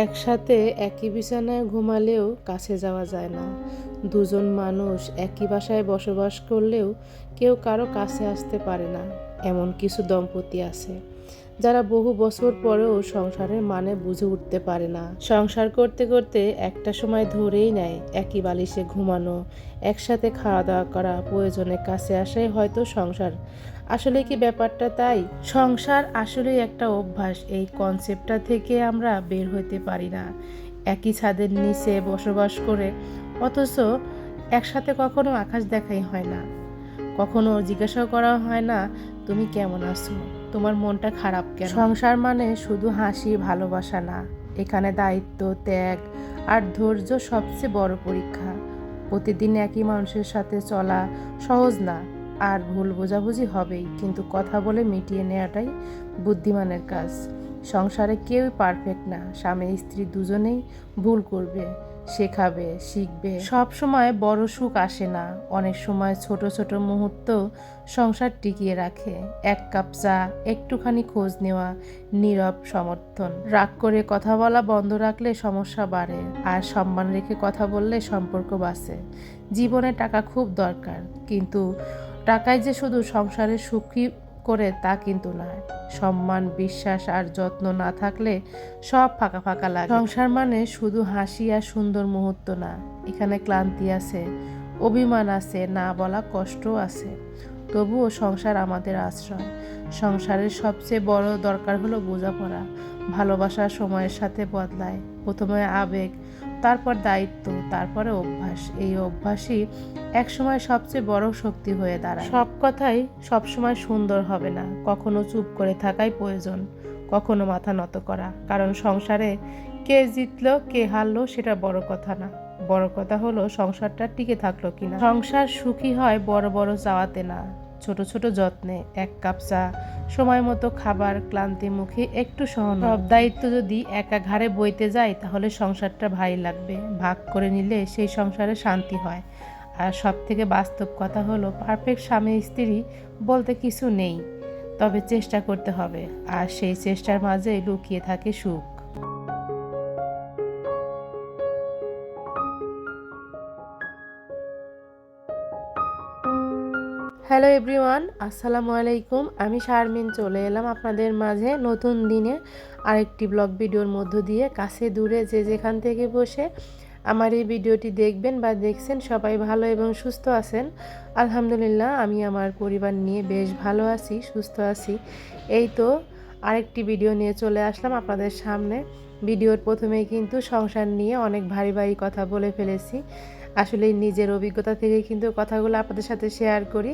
একসাথে একই বিছানায় ঘুমালেও কাছে যাওয়া যায় না। দুজন মানুষ একই বাসায় বসবাস করলেও কেউ কারো কাছে আসতে পারে না। এমন কিছু দম্পতি আছে যারা বহু বছর পরেও সংসারের মানে বুঝে উঠতে পারে না। সংসার করতে করতে একটা সময় ধরেই নেয় একই বালিশে ঘুমানো, একসাথে খাওয়া দাওয়া করা, প্রয়োজনে কাছে আসাই হয়তো সংসার। আসলে কি ব্যাপারটা তাই? সংসার আসলেই একটা অভ্যাস, এই কনসেপ্টটা থেকে আমরা বের হইতে পারি না। একই ছাদের নিচে বসবাস করে অথচ একসাথে কখনো আকাশ দেখাই হয় না, কখনো জিজ্ঞাসাও করা হয় না তুমি কেমন আছো, তোমার মনটা খারাপ কেন। সংসার মানে শুধু হাসি ভালোবাসা না, এখানে দায়িত্ব, ত্যাগ আর ধৈর্য সবচেয়ে বড় পরীক্ষা। প্রতিদিন একই মানুষের সাথে চলা সহজ না, আর ভুল বোঝাবুঝি হবেই, কিন্তু কথা বলে মিটিয়ে নেওয়াটাই বুদ্ধিমানের কাজ। সংসারে কেউই পারফেক্ট না, স্বামী স্ত্রী দুজনেই ভুল করবে, শেখাবে, শিখবে। সব সময় বড় সুখ আসে না, অনেক সময় ছোট ছোট মুহূর্ত সংসার টিকিয়ে রাখে। এক কাপ চা, একটুখানি খোঁজ নেওয়া, নীরব সমর্থন। রাগ করে কথা বলা বন্ধ রাখলে সমস্যা বাড়ে, আর সম্মান রেখে কথা বললে সম্পর্ক বাঁচে। জীবনে টাকা খুব দরকার, কিন্তু টাকায় যে শুধু সংসারে সুখী করে তা কিন্তু নয়। সম্মান, বিশ্বাস আর যত্ন না থাকলে সব ফাঁকা ফাঁকা লাগে। সংসার মানে শুধু হাসি আর সুন্দর মুহূর্ত না, এখানে ক্লান্তি আছে, অভিমান আছে, না বলা কষ্টও আছে। তবুও সংসার আমাদের আশ্রয়। সংসারের সবচেয়ে বড় দরকার হলো বোঝাপড়া। ভালোবাসা সময়ের সাথে বদলায়, প্রথমে আবেগ, তারপর দায়িত্ব, তারপরে অভ্যাস। এই অভ্যাসই একসময় সবচেয়ে বড় শক্তি হয়ে দাঁড়ায়। সব কথাই সবসময় সুন্দর হবে না, কখনো চুপ করে থাকাই প্রয়োজন, কখনো মাথা নত করা। কারণ সংসারে কে জিতলো কে হারলো সেটা বড় কথা না, বড় কথা হলো সংসারটা টিকে থাকলো কিনা। সংসার সুখী হয় বড় বড় চাওয়াতে না, ছোট ছোট যত্নে। এক কাপ চা, সময় মতো খাবার, ক্লান্তি মুখে একটু সহানুভূতি। সব দায়িত্ব যদি একা ঘাড়ে বইতে যায় তাহলে সংসারটা ভারী লাগবে। ভাগ করে নিলে সেই সংসারে শান্তি হয়। আর সব থেকে বাস্তব কথা হলো পারফেক্ট স্বামী স্ত্রী বলতে কিছু নেই, তবে চেষ্টা করতে হবে, আর সেই চেষ্টার মাঝে লুকিয়ে থাকে সুখ। হ্যালো এভরিওয়ান, আসসালামু আলাইকুম। আমি শারমিন চলে এলাম আপনাদের মাঝে নতুন দিনে আরেকটি ব্লগ ভিডিওর মধ্য দিয়ে। কাছে দূরে যে যেখান থেকে বসে আমার এই ভিডিওটি দেখবেন বা দেখছেন, সবাই ভালো এবং সুস্থ আছেন। আলহামদুলিল্লাহ, আমি আমার পরিবার নিয়ে বেশ ভালো আছি, সুস্থ আছি। এই তো আরেকটি ভিডিও নিয়ে চলে আসলাম আপনাদের সামনে। ভিডিওর প্রথমেই কিন্তু সংসার নিয়ে অনেক ভারী ভারী কথা বলে ফেলেছি। আসলে নিজের অভিজ্ঞতা থেকে কিন্তু কথাগুলো আপনাদের সাথে শেয়ার করি।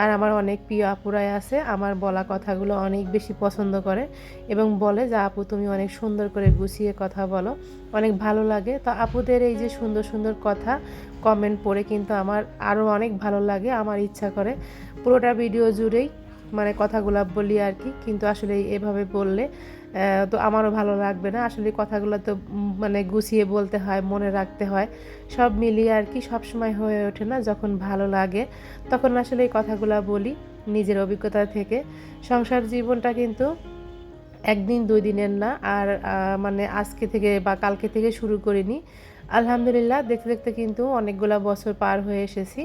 আর আমার অনেক প্রিয় আপুরাই আছে, আমার বলা কথাগুলো অনেক বেশি পছন্দ করে এবং বলে যে আপু তুমি অনেক সুন্দর করে গুছিয়ে কথা বলো, অনেক ভালো লাগে। তো আপুদের এই যে সুন্দর সুন্দর কথা কমেন্ট পড়ে কিন্তু আমার আরও অনেক ভালো লাগে। আমার ইচ্ছা করে পুরোটা ভিডিও জুড়েই মানে কথাগুলো বলি আর কি, কিন্তু আসলে এভাবে বললে তো আমারও ভালো লাগবে না। আসলে কথাগুলো তো মানে গুছিয়ে বলতে হয়, মনে রাখতে হয়, সব মিলিয়ে আর কি সব সময় হয়ে ওঠে না। যখন ভালো লাগে তখন আসলে এই কথাগুলো বলি নিজের অভিজ্ঞতা থেকে। সংসার জীবনটা কিন্তু একদিন দুই দিনের না, আর মানে আজকে থেকে বা কালকে থেকে শুরু করিনি। আলহামদুলিল্লাহ, দেখতে দেখতে কিন্তু অনেকগুলো বছর পার হয়ে এসেছি।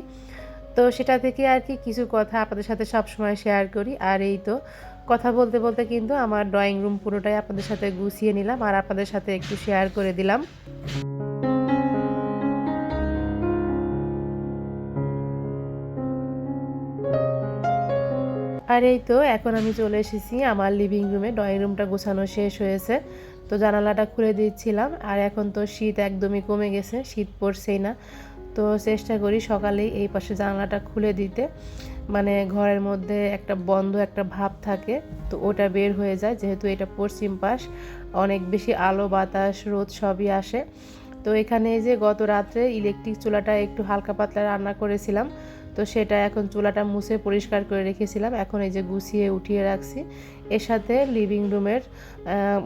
তো সেটা থেকে আর কি কিছু কথা আপনাদের সাথে সব সময় শেয়ার করি। আর এই তো কথা বলতে বলতে কিন্তু আমার ড্রয়িং রুম পুরোটাই আপনাদের সাথে গুছিয়ে নিলাম আর আপনাদের সাথে একটু শেয়ার করে দিলাম। আর এই তো এখন আমি চলে এসেছি আমার লিভিং রুমে। ড্রয়িং রুমটা গোছানো শেষ হয়েছে, তো জানালাটা খুলে দিচ্ছিলাম। আর এখন তো শীত একদমই কমে গেছে, শীত পড়ছেই না। তো চেষ্টা করি সকালেই এই পাশে জানালাটা খুলে দিতে, মানে ঘরের মধ্যে একটা বন্ধ একটা ভাব থাকে, তো ওটা বের হয়ে যায়। যেহেতু এটা পশ্চিম পাশ, অনেক বেশি আলো বাতাস রোদ সবই আসে। তো এখানে এই যে গত রাত্রে ইলেকট্রিক চুলাটা একটু হালকা পাতলা রান্না করেছিলাম, তো সেটা এখন চুলাটা মুছে পরিষ্কার করে রেখেছিলাম, এখন এই যে গুছিয়ে উঠিয়ে রাখছি। এর সাথে লিভিং রুমের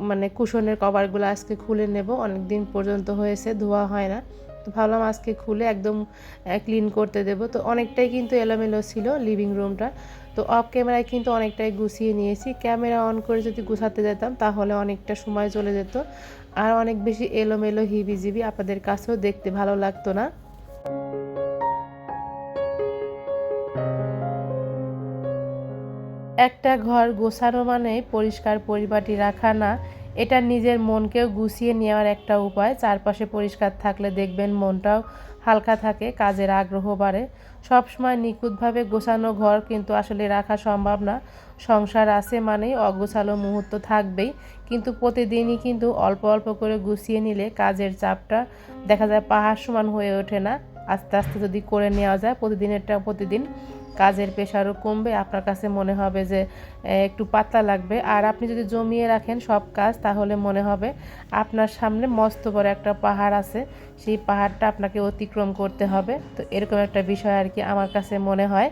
মানে কুশনের কভারগুলো আজকে খুলে নেব, অনেক দিন পর্যন্ত হয়েছে ধোয়া হয় না। তো ভাবলাম আজকে খুলে একদম ক্লিন করতে দেব। তো অনেকটাই কিন্তু এলোমেলো ছিল লিভিং রুমটা। তো অফ ক্যামেরায় কিন্তু অনেকটাই গুছিয়ে নিয়েছি। ক্যামেরা অন করে যদি গুছাতে যেতাম তাহলে অনেকটা সময় চলে যেত, আর অনেক বেশি এলোমেলো হিবিজিবি আপনাদের কাছেও দেখতে ভালো লাগতো না। একটা ঘর গোছানো মানে পরিষ্কার পরিপাটি রাখা না, এটা নিজের মনকেও গুছিয়ে নেওয়ার একটা উপায়। চারপাশে পরিষ্কার থাকলে দেখবেন মনটাও হালকা থাকে, কাজের আগ্রহ বাড়ে। সবসময় নিখুঁতভাবে গোছানো ঘর কিন্তু আসলে রাখা সম্ভব না। সংসার আছে মানেই অগোছালো মুহূর্ত থাকবেই, কিন্তু প্রতিদিনই কিন্তু অল্প অল্প করে গুছিয়ে নিলে কাজের চাপটা দেখা যায় পাহাড় সমান হয়ে ওঠে না। আস্তে আস্তে যদি করে নেওয়া যায় প্রতিদিনেরটা প্রতিদিন, কাজের প্রেশারও কমবে, আপনার কাছে মনে হবে যে একটু পাতলা লাগবে। আর আপনি যদি জমিয়ে রাখেন সব কাজ, তাহলে মনে হবে আপনার সামনে মস্ত বড় একটা পাহাড় আছে, সেই পাহাড়টা আপনাকে অতিক্রম করতে হবে। তো এরকম একটা বিষয় আর কি আমার কাছে মনে হয়।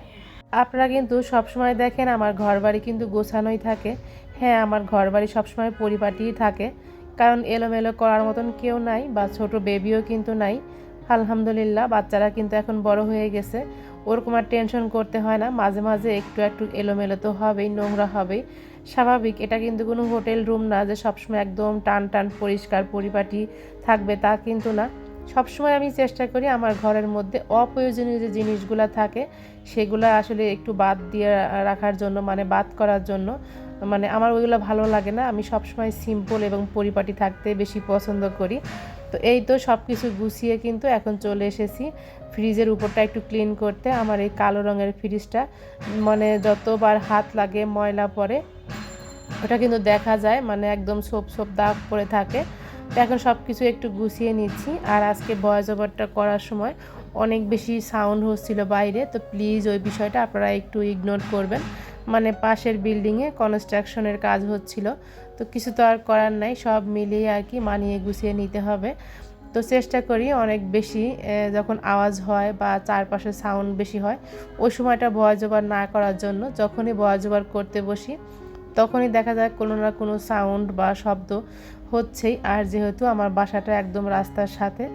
আপনারা কিন্তু সবসময় দেখেন আমার ঘরবাড়ি কিন্তু গোছানোই থাকে। হ্যাঁ, আমার ঘরবাড়ি সবসময় পরিপাটিই থাকে, কারণ এলোমেলো করার মতন কেউ নাই, বা ছোট বেবিও কিন্তু নাই। আলহামদুলিল্লাহ, বাচ্চারা কিন্তু এখন বড় হয়ে গেছে, ওরকম আর টেনশন করতে হয় না। মাঝে মাঝে একটু একটু এলোমেলো তো হবেই, নোংরা হবেই, স্বাভাবিক। এটা কিন্তু কোনো হোটেল রুম না যে সবসময় একদম টান টান পরিষ্কার পরিপাটি থাকবে, তা কিন্তু না। সবসময় আমি চেষ্টা করি আমার ঘরের মধ্যে অপ্রয়োজনীয় যে জিনিসগুলো থাকে সেগুলো আসলে একটু বাদ দিয়ে রাখার জন্য, মানে বাদ করার জন্য। মানে আমার ওইগুলো ভালো লাগে না, আমি সবসময় সিম্পল এবং পরিপাটি থাকতে বেশি পছন্দ করি। তো এই তো সব কিছু গুছিয়ে কিন্তু এখন চলে এসেছি ফ্রিজের উপরটা একটু ক্লিন করতে। আমার এই কালো রঙের ফ্রিজটা মানে যতবার হাত লাগে ময়লা পড়ে, ওটা কিন্তু দেখা যায়, মানে একদম ছোপ ছোপ দাগ পড়ে থাকে। তো এখন সব কিছু একটু গুছিয়ে নিচ্ছি। আর আজকে ভয়েস ওভারটা করার সময় অনেক বেশি সাউন্ড হচ্ছিল বাইরে, তো প্লিজ ওই বিষয়টা আপনারা একটু ইগনোর করবেন। মানে পাশের বিল্ডিংয়ে কনস্ট্রাকশনের কাজ হচ্ছিল, তো কিছু তো আর করার নাই, সব মিলিয়ে আর কি মানিয়ে গুছিয়ে নিতে হবে। তো চেষ্টা করি অনেক বেশি যখন আওয়াজ হয় বা চারপাশে সাউন্ড বেশি হয় ওই সময়টা ভয়েস ওভার না করার জন্য। যখনই ভয়েস ওভার করতে বসি তখনই দেখা যায় কোনো না কোনো সাউন্ড বা শব্দ হচ্ছেই। আর যেহেতু আমার বাসাটা একদম রাস্তার সাথে,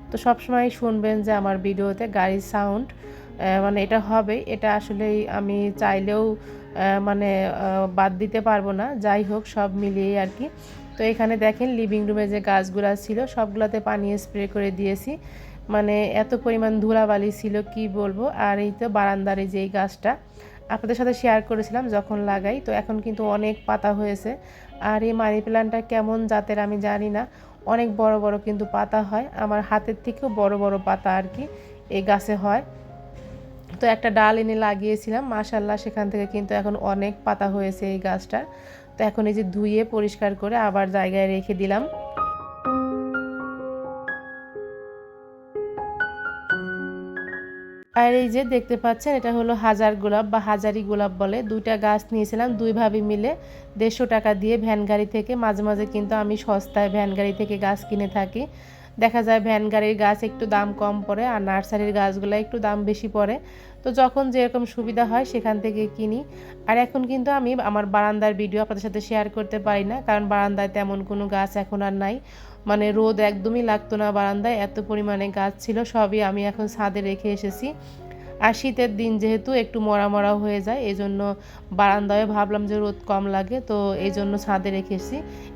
তো সবসময় শুনবেন যে আমার ভিডিওতে গাড়ির সাউন্ড মানে এটা হবেই। এটা আসলেই আমি চাইলেও মানে বাদ দিতে পারবো না। যাই হোক, সব মিলিয়েই আর কি। তো এখানে দেখেন লিভিং রুমে যে গাছগুলো ছিল সবগুলোতে পানি স্প্রে করে দিয়েছি, মানে এত পরিমাণ ধুলাবালি ছিল কি বলবো। আর এই তো বারান্দার এই যে এই গাছটা আপনাদের সাথে শেয়ার করেছিলাম যখন লাগাই, তো এখন কিন্তু অনেক পাতা হয়েছে। আর এই মানি প্ল্যান্টটা কেমন জাতের আমি জানি না, অনেক বড় বড় কিন্তু পাতা হয়, আমার হাতের থেকেও বড় বড় পাতা আর কি এই গাছে হয়। তো একটা ডাল এনে লাগিয়েছিলাম, মাশাল্লাহ সেখান থেকে কিন্তু এখন অনেক পাতা হয়েছে এই গাছটার। তো এখন এই যে ধুয়ে পরিষ্কার করে আবার জায়গায় রেখে দিলাম। আর এই যে দেখতে পাচ্ছেন এটা হলো হাজার গোলাপ বা হাজারি গোলাপ বলে, দুইটা গাছ নিয়েছিলাম দুই ভাবি মিলে 150 টাকা দিয়ে ভ্যান গাড়ি থেকে। মাঝে মাঝে কিন্তু আমি সস্তায় ভ্যান গাড়ি থেকে গাছ কিনে থাকি। দেখা যায় ভ্যান গাড়ির গাছ একটু দাম কম পড়ে আর নার্সারির গাছগুলো একটু দাম বেশি পড়ে। তো যখন যেরকম সুবিধা হয় সেখান থেকে কিনি। আর এখন কিন্তু আমি আমার বারান্দার ভিডিও আপনাদের সাথে শেয়ার করতে পারি না, কারণ বারান্দায় তেমন কোনো গাছ এখন আর নাই। মানে রোদ একদমই লাগতো না বারান্দায়, এত পরিমাণে গাছ ছিল, সবই আমি এখন ছাদে রেখে এসেছি। আর শীতের দিন যেহেতু একটু মরা মরা হয়ে যায়, এই জন্য বারান্দায় ভাবলাম যে রোদ কম লাগে, তো এই জন্য ছাদে রেখেছি।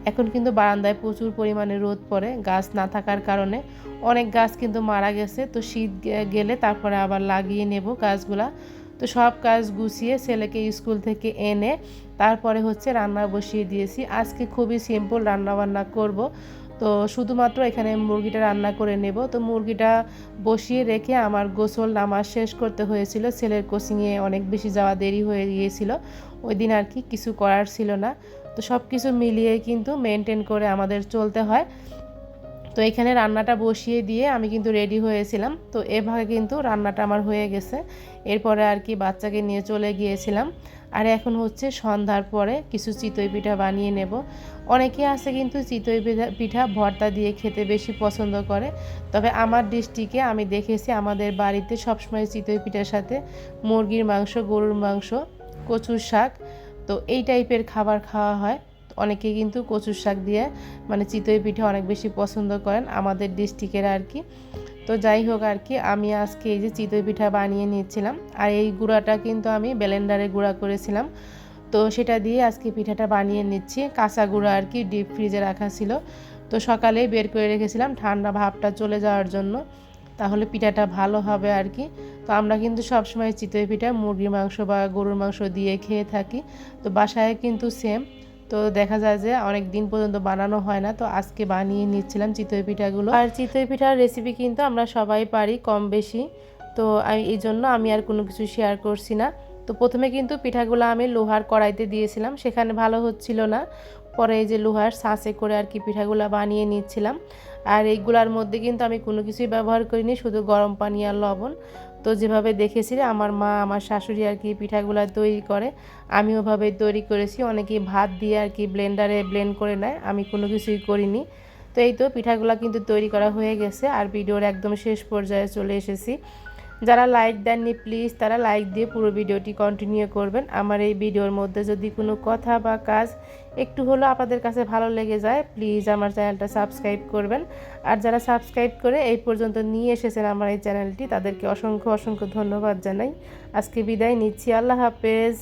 এখন কিন্তু বারান্দায় প্রচুর পরিমাণে রোদ পড়ে গাছ না থাকার কারণে, অনেক গাছ কিন্তু মারা গেছে। তো শীত গেলে তারপরে আবার লাগিয়ে নেব গাছগুলা। তো সব কাজ গুছিয়ে ছেলেকে স্কুল থেকে এনে তারপরে হচ্ছে রান্না বসিয়ে দিয়েছি। আজকে খুবই সিম্পল রান্না বান্না করব। তো শুধুমাত্র এখানে মুরগিটা রান্না করে নেব। তো মুরগিটা বসিয়ে রেখে আমার গোসল নামাজ শেষ করতে হয়েছিল, ছেলের কোচিংয়ে অনেক বেশি যাওয়া দেরি হয়ে গিয়েছিল ওই দিন আর কি, কিছু করার ছিল না। তো সব কিছু মিলিয়ে কিন্তু মেনটেন করে আমাদের চলতে হয়। তো এখানে রান্নাটা বসিয়ে দিয়ে আমি কিন্তু রেডি হয়েছিলাম। তো এভাবে কিন্তু রান্নাটা আমার হয়ে গেছে। এরপরে আর কি বাচ্চাকে নিয়ে চলে গিয়েছিলাম। আর এখন হচ্ছে সন্ধ্যার পরে কিছু চিতই পিঠা বানিয়ে নেব। অনেকে আছে কিন্তু চিতই পিঠা ভর্তা দিয়ে খেতে বেশি পছন্দ করে, তবে আমার ডিস্ট্রিক্টে আমি দেখেছি আমাদের বাড়িতে সবসময় চিতই পিঠার সাথে মুরগির মাংস, গরুর মাংস, কচুর শাক, তো এই টাইপের খাবার খাওয়া হয়। অনেকে কিন্তু কচুর শাক দিয়ে মানে চিতই পিঠা অনেক বেশি পছন্দ করেন আমাদের ডিস্ট্রিক্টের আর কি। তো তো যাই হোক আর কি, আমি আজকে এই যে চিতই পিঠা বানিয়ে নিচ্ছিলাম। আর এই গুঁড়াটা কিন্তু আমি ব্লেন্ডারে গুঁড়া করেছিলাম। তো সেটা দিয়ে আজকে পিঠাটা বানিয়ে নিচ্ছি। কাঁচা গুঁড়া আর কি ডিপ ফ্রিজে রাখা ছিল, তো সকালেই বের করে রেখেছিলাম ঠান্ডা ভাবটা চলে যাওয়ার জন্য, তাহলে পিঠাটা ভালো হবে আর কি। তো আমরা কিন্তু সবসময় চিতই পিঠা মুরগির মাংস বা গরুর মাংস দিয়ে খেয়ে থাকি। তো বাসায় কিন্তু সেম। তো দেখা যায় যে অনেক দিন পর্যন্ত বানানো হয় না, তো আজকে বানিয়ে নিচ্ছিলাম চিতই পিঠাগুলো। আর চিতই পিঠার রেসিপি কিন্তু আমরা সবাই পারি কম বেশি, তো এই জন্য আমি আর কোনো কিছু শেয়ার করছি না। তো প্রথমে কিন্তু পিঠাগুলো আমি লোহার কড়াইতে দিয়েছিলাম, সেখানে ভালো হচ্ছিল না। পরে এই যে লোহার ছাঁচে করে আর কি পিঠাগুলো বানিয়ে নিচ্ছিলাম। আর এইগুলার মধ্যে কিন্তু আমি কোনো কিছুই ব্যবহার করিনি, শুধু গরম পানি আর লবণ। তো যেভাবে দেখেছি আমার মা আমার শাশুড়ি আর কি পিঠাগুলো তৈরি করে, আমি ওভাবেই তৈরি করেছি। অনেকেই ভাত দিয়ে আর কি ব্লেন্ডারে ব্লেন্ড করে নেয়, আমি কোনো কিছুই করিনি। তো এই তো পিঠাগুলো কিন্তু তৈরি করা হয়ে গেছে, আর ভিডিওর একদম শেষ পর্যায়ে চলে এসেছি। যারা লাইক দেননি প্লিজ তারা লাইক দিয়ে পুরো ভিডিওটি কন্টিনিউ করবেন। আমার এই ভিডিওর মধ্যে যদি কোনো কথা বা কাজ একটু হলেও আপনাদের কাছে ভালো লেগে যায়, প্লিজ আমার চ্যানেলটা সাবস্ক্রাইব করবেন। আর যারা সাবস্ক্রাইব করে এই পর্যন্ত নিয়ে এসেছেন আমার এই চ্যানেলটি, তাদেরকে অসংখ্য অসংখ্য ধন্যবাদ জানাই। আজকে বিদায় নিচ্ছি, আল্লাহ হাফেজ।